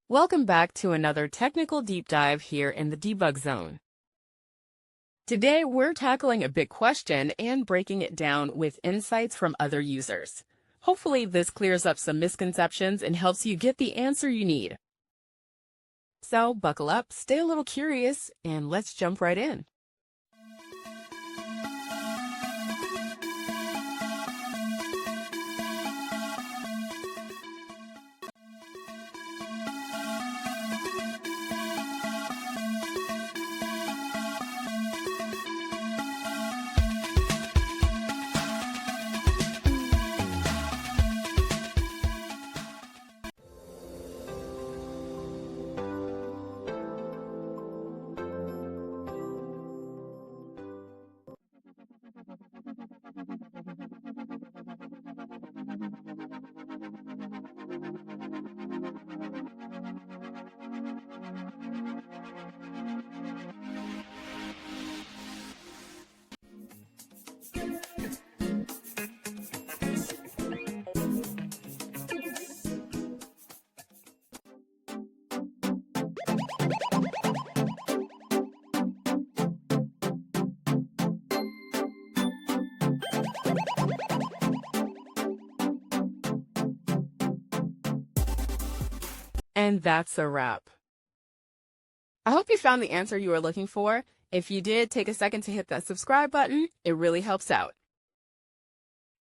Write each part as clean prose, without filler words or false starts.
Welcome back to another technical deep dive here in the debug zone. Today, we're tackling a big question and breaking it down with insights from other users. Hopefully, this clears up some misconceptions and helps you get the answer you need. So, buckle up, stay a little curious, and let's jump right in. And that's a wrap. I hope you found the answer you were looking for. If you did, take a second to hit that subscribe button. It really helps out.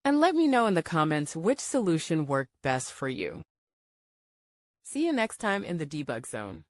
And let me know in the comments which solution worked best for you. See you next time in the debug zone.